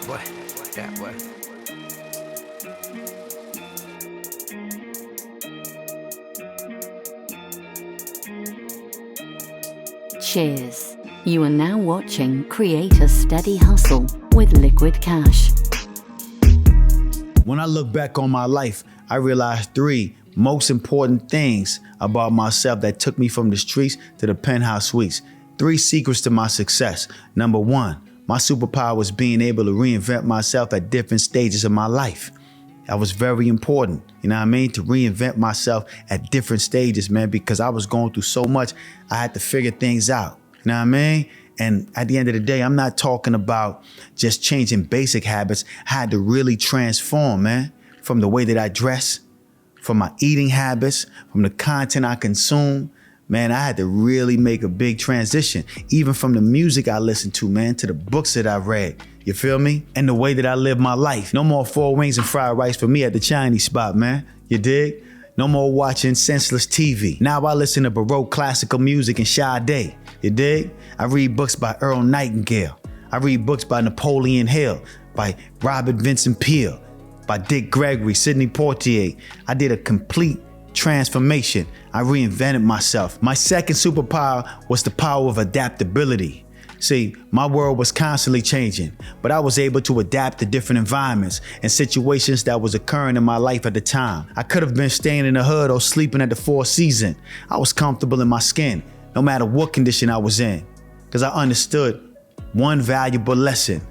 boy. Yeah, boy. Cheers. You are now watching Create a Steady Hustle with Likquidcash. When I look back on my life, I realized 3 most important things about myself that took me from the streets to the penthouse suites. 3 secrets to my success. Number 1, my superpower was being able to reinvent myself at different stages of my life. That was very important, you know what I mean? To reinvent myself at different stages, man, because I was going through so much, I had to figure things out, you know what I mean? And at the end of the day, I'm not talking about just changing basic habits. I had to really transform, man, from the way that I dress, from my eating habits, from the content I consume. Man, I had to really make a big transition, even from the music I listened to, man, to the books that I read. You feel me? And the way that I live my life. No more 4 wings and fried rice for me at the Chinese spot, man. You dig? No more watching senseless TV. Now I listen to Baroque classical music and Sade. You dig? I read books by Earl Nightingale. I read books by Napoleon Hill, by Robert Vincent Peale, by Dick Gregory, Sidney Poitier. I did a complete transformation. I reinvented myself. My second superpower was the power of adaptability. See, my world was constantly changing, but I was able to adapt to different environments and situations that was occurring in my life at the time. I could have been staying in the hood or sleeping at the Four Seasons. I was comfortable in my skin, no matter what condition I was in, because I understood one valuable lesson.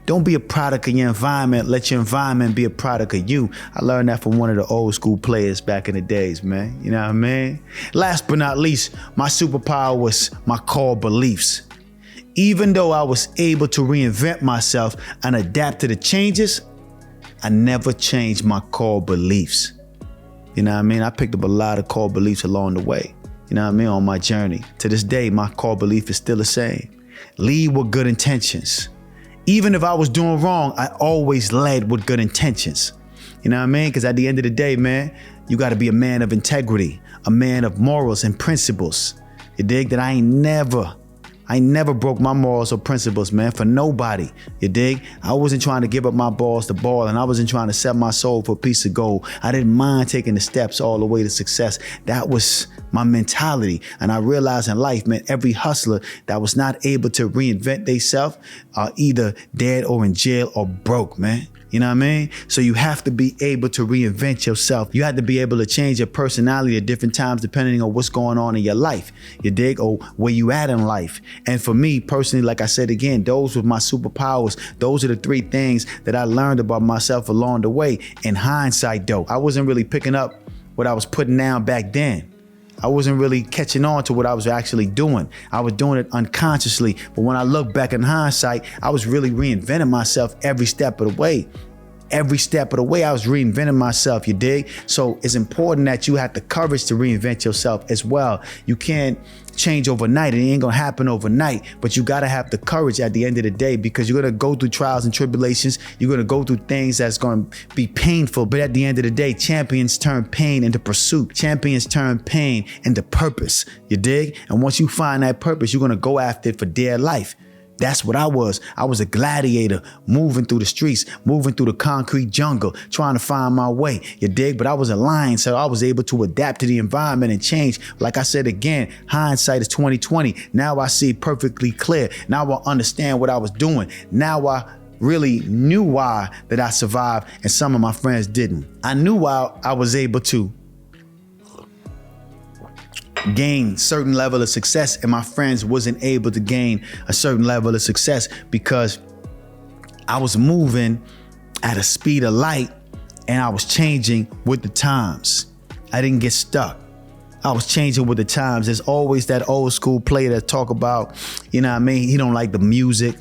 Don't be a product of your environment. Let your environment be a product of you. I learned that from one of the old school players back in the days, man. You know what I mean? Last but not least, my superpower was my core beliefs. Even though I was able to reinvent myself and adapt to the changes, I never changed my core beliefs. You know what I mean? I picked up a lot of core beliefs along the way. You know what I mean? On my journey. To this day, my core belief is still the same. Lead with good intentions. Even if I was doing wrong, I always led with good intentions. You know what I mean? Because at the end of the day, man, you got to be a man of integrity, a man of morals and principles. You dig? That I ain't never broke my morals or principles, man, for nobody. You dig? I wasn't trying to give up my balls to ball, and I wasn't trying to sell my soul for a piece of gold. I didn't mind taking the steps all the way to success. That was my mentality. And I realized in life, man, every hustler that was not able to reinvent themselves are either dead or in jail or broke, man. You know what I mean? So you have to be able to reinvent yourself. You have to be able to change your personality at different times depending on what's going on in your life. You dig? Or where you at in life. And for me personally, like I said again, those were my superpowers. Those are the 3 things that I learned about myself along the way. In hindsight, though, I wasn't really picking up what I was putting down back then. I wasn't really catching on to what I was actually doing. I was doing it unconsciously. But when I look back in hindsight, I was really reinventing myself every step of the way. Every step of the way, I was reinventing myself, you dig? So it's important that you have the courage to reinvent yourself as well. You can't change overnight. It ain't gonna happen overnight, but you gotta have the courage at the end of the day, because you're gonna go through trials and tribulations. You're gonna go through things that's gonna be painful, but at the end of the day, champions turn pain into pursuit. Champions turn pain into purpose, you dig? And once you find that purpose, you're gonna go after it for dear life. That's what I was. I was a gladiator moving through the streets, moving through the concrete jungle, trying to find my way, you dig? But I was a lion, so I was able to adapt to the environment and change. Like I said again, hindsight is 20/20. Now I see perfectly clear. Now I understand what I was doing. Now I really knew why that I survived and some of my friends didn't. I knew why I was able to gain certain level of success and my friends wasn't able to gain a certain level of success, because I was moving at a speed of light and I was changing with the times. I didn't get stuck. I was changing with the times. There's always that old school player that talk about, you know what I mean? He don't like the music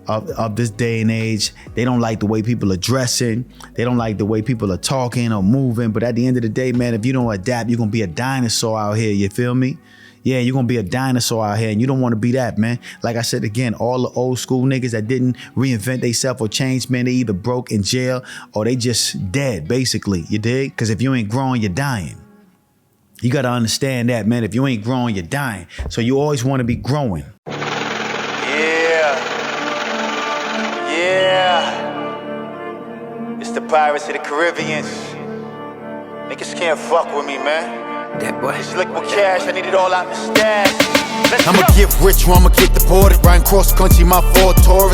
of this day and age. They don't like the way people are dressing. They don't like the way people are talking or moving. But at the end of the day, man, if you don't adapt, you're gonna be a dinosaur out here. You feel me? Yeah, you're gonna be a dinosaur out here, and you don't want to be that, man. Like I said again, all the old school niggas that didn't reinvent themselves or change, man, they either broke in jail or they just dead, basically. You dig? Because if you ain't growing, you're dying. You gotta understand that, man. If you ain't growing, you're dying. So you always want to be growing. Yeah. the Pirates of the Caribbean. Niggas can't fuck with me, man. That boy. It's Likquidcash, I need it all out the stash. I'ma get rich or I'ma get deported. Riding cross country, my Ford Taurus.